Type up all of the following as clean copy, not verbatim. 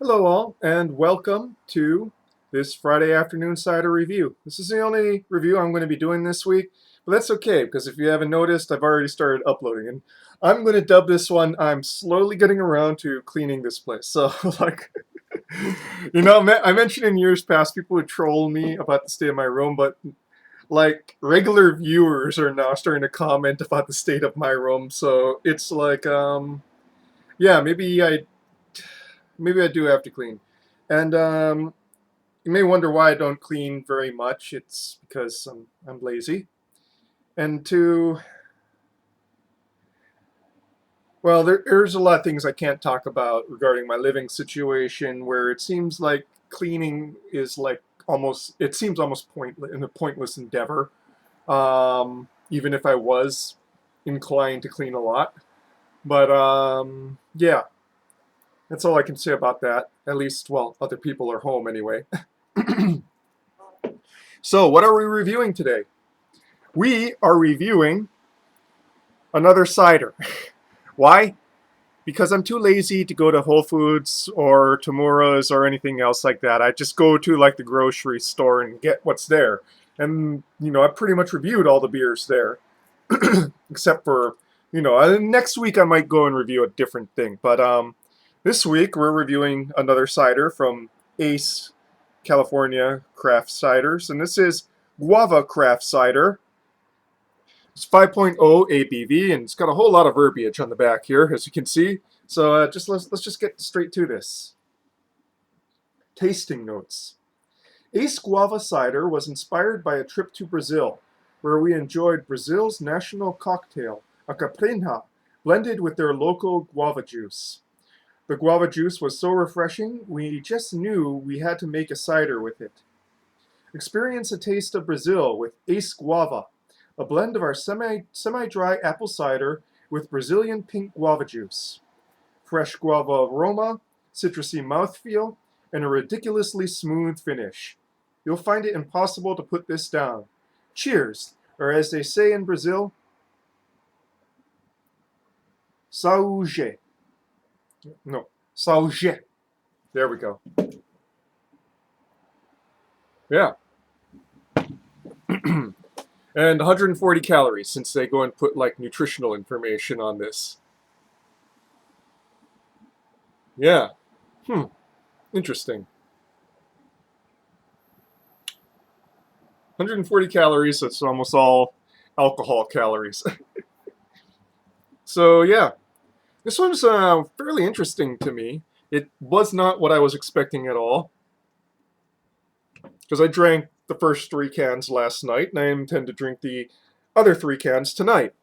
Hello, all, and welcome to this Friday afternoon cider review. This is the only review I'm going to be doing this week, but that's okay because if you haven't noticed, I've already started uploading, and I'm going to dub this one. I'm slowly getting around to cleaning this place. So, like, I mentioned in years past people would troll me about the state of my room, but like regular viewers are now starting to comment about the state of my room. So it's like, yeah, maybe I do have to clean. And you may wonder why I don't clean very much. It's because I'm lazy. And well, there's a lot of things I can't talk about regarding my living situation where it seems like cleaning is like it seems almost pointless, a pointless endeavor. Even if I was inclined to clean a lot. But yeah, that's all I can say about that. At least, well, other people are home anyway. So, what are we reviewing today? We are reviewing another cider. Why? Because I'm too lazy to go to Whole Foods or Tamura's or anything else like that. I just go to like the grocery store and get what's there. And, I pretty much reviewed all the beers there. Except for, next week I might go and review a different thing. But this week we're reviewing another cider from Ace California Craft Ciders. And this is Guava Craft Cider. It's 5.0 ABV, and it's got a whole lot of verbiage on the back here, as you can see. So let's just get straight to this. Tasting notes. Ace Guava Cider was inspired by a trip to Brazil, where we enjoyed Brazil's national cocktail, a caipirinha, blended with their local guava juice. The guava juice was so refreshing, we just knew we had to make a cider with it. Experience a taste of Brazil with Ace Guava, a blend of our semi-dry apple cider with Brazilian pink guava juice. Fresh guava aroma, citrusy mouthfeel, and a ridiculously smooth finish. You'll find it impossible to put this down. Cheers, or as they say in Brazil, saúde. No, saúde. There we go. Yeah. And 140 calories since they go and put like nutritional information on this. Yeah. Interesting. 140 calories, that's almost all alcohol calories. So, yeah, this one's fairly interesting to me. It was not what I was expecting at all, because I drank the first 3 cans last night, and I intend to drink the other 3 cans tonight.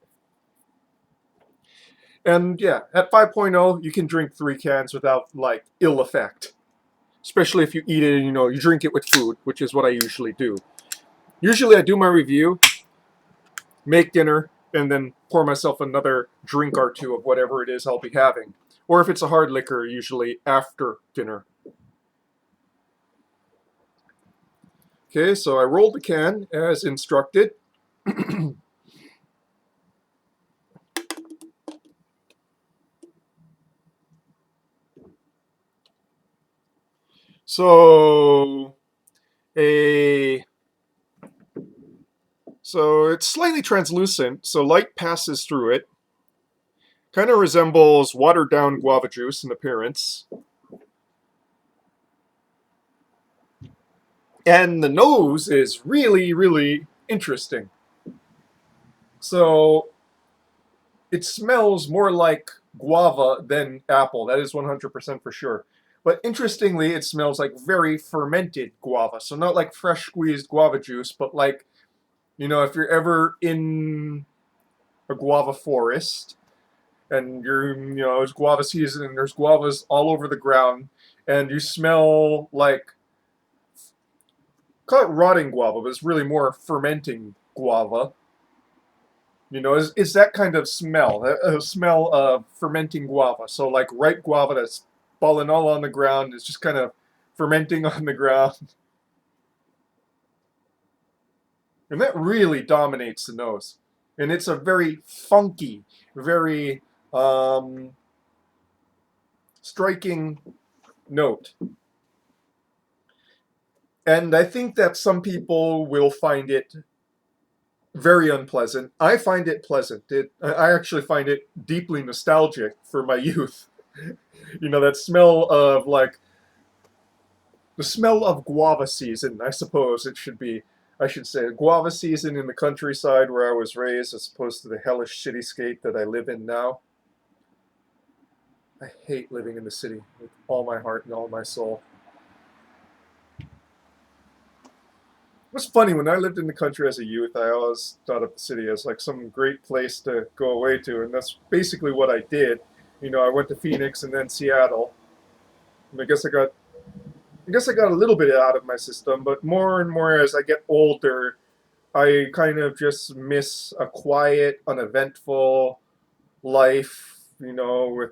And yeah, at 5.0, you can drink 3 cans without, like, ill effect. Especially if you eat it, you drink it with food, which is what I usually do. Usually I do my review, make dinner, and then pour myself another drink or two of whatever it is I'll be having. Or if it's a hard liquor, usually after dinner. Okay, so I rolled the can as instructed. So a so it's slightly translucent, so light passes through it. Kind of resembles watered down guava juice in appearance. And the nose is really, really interesting. So it smells more like guava than apple. That is 100% for sure. But interestingly, it smells like very fermented guava. So not like fresh squeezed guava juice, but like, if you're ever in a guava forest and it's guava season and there's guavas all over the ground and you smell like, call it rotting guava, but it's really more fermenting guava. Is that kind of smell, a smell of fermenting guava. So like ripe guava that's fallen all on the ground, it's just kind of fermenting on the ground. And that really dominates the nose. And it's a very funky, very striking note. And I think that some people will find it very unpleasant. I find it pleasant. I actually find it deeply nostalgic for my youth. You know, that smell of like the smell of guava season, I suppose it should be. I should say guava season in the countryside where I was raised, as opposed to the hellish cityscape that I live in now. I hate living in the city with all my heart and all my soul. It was funny when I lived in the country as a youth. I always thought of the city as like some great place to go away to, and that's basically what I did. You know, I went to Phoenix and then Seattle. And I guess I got a little bit out of my system, but more and more as I get older, I kind of just miss a quiet, uneventful life, you know, with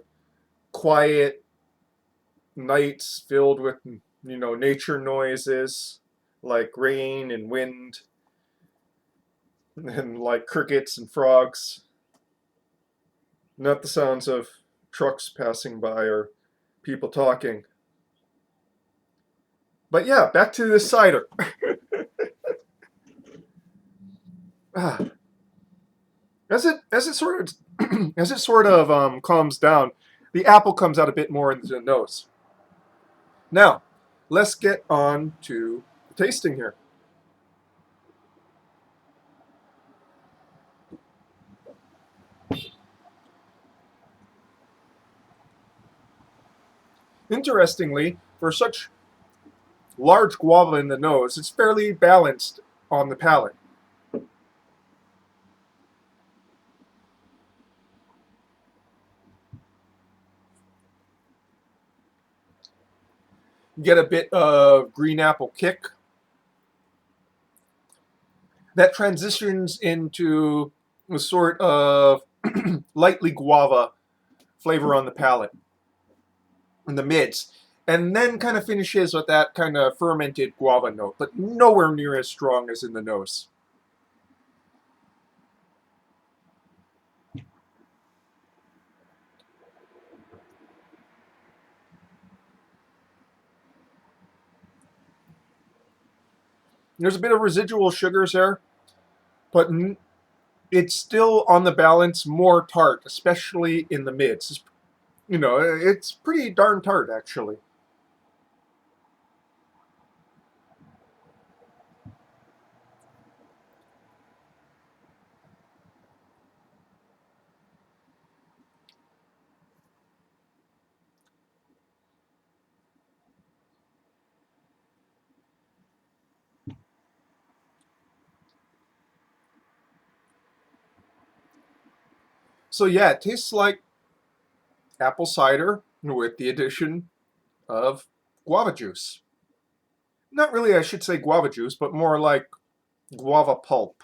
quiet nights filled with, you know, nature noises like rain and wind and like crickets and frogs, not the sounds of trucks passing by or people talking. But yeah, back to this cider. Ah, as it sort of as it sort of calms down, the apple comes out a bit more into the nose. Now, let's get on to the tasting here. Interestingly, for such large guava in the nose, it's fairly balanced on the palate. You get a bit of green apple kick that transitions into a sort of lightly guava flavor on the palate in the mids, and then kind of finishes with that kind of fermented guava note, but nowhere near as strong as in the nose. There's a bit of residual sugars there, but it's still on the balance more tart, especially in the mids. You know, it's pretty darn tart actually. So yeah, it tastes like apple cider with the addition of guava juice. Not really, I should say guava juice, but more like guava pulp.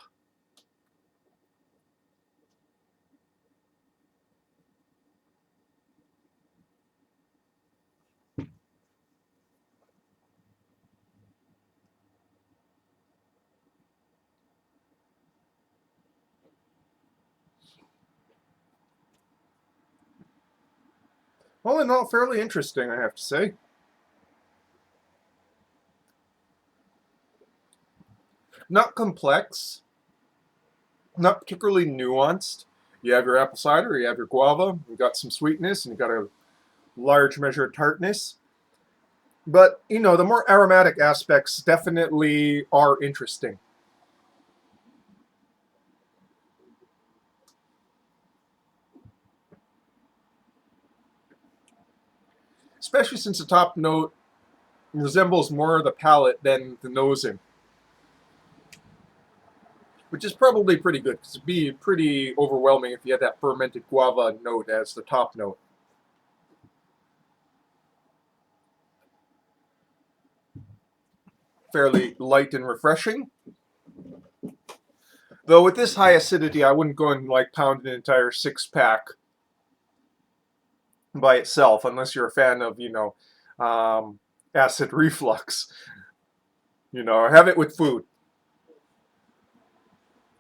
All in all, fairly interesting, I have to say. Not complex, not particularly nuanced. You have your apple cider, you have your guava, you got some sweetness, and you got a large measure of tartness. But, you know, the more aromatic aspects definitely are interesting. Especially since the top note resembles more the palate than the nosing, which is probably pretty good because it'd be pretty overwhelming if you had that fermented guava note as the top note. Fairly light and refreshing. Though with this high acidity, I wouldn't go and like pound an entire six pack by itself unless you're a fan of, acid reflux. You know, or have it with food,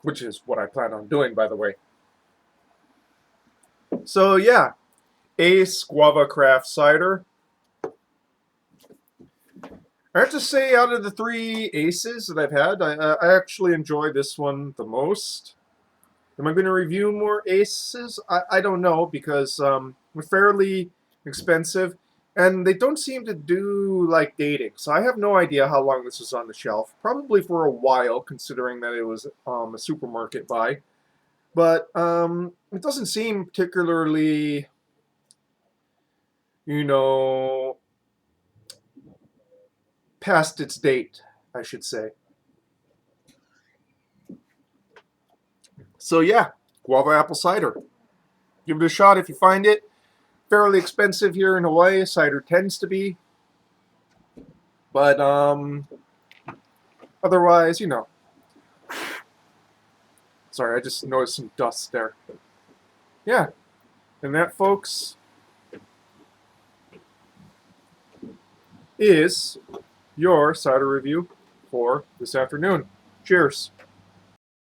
which is what I plan on doing, by the way. So yeah, Ace Guava Craft Cider. I have to say, out of the three aces that I've had, I actually enjoy this one the most. Am I going to review more aces? I don't know because they're fairly expensive and they don't seem to do like dating. So I have no idea how long this was on the shelf. Probably for a while, considering that it was a supermarket buy. But it doesn't seem particularly, you know, past its date, I should say. So yeah, guava apple cider. Give it a shot if you find it. Fairly expensive here in Hawaii. Cider tends to be, but otherwise, you know. Sorry, I just noticed some dust there. Yeah, and that, folks, is your cider review for this afternoon. Cheers.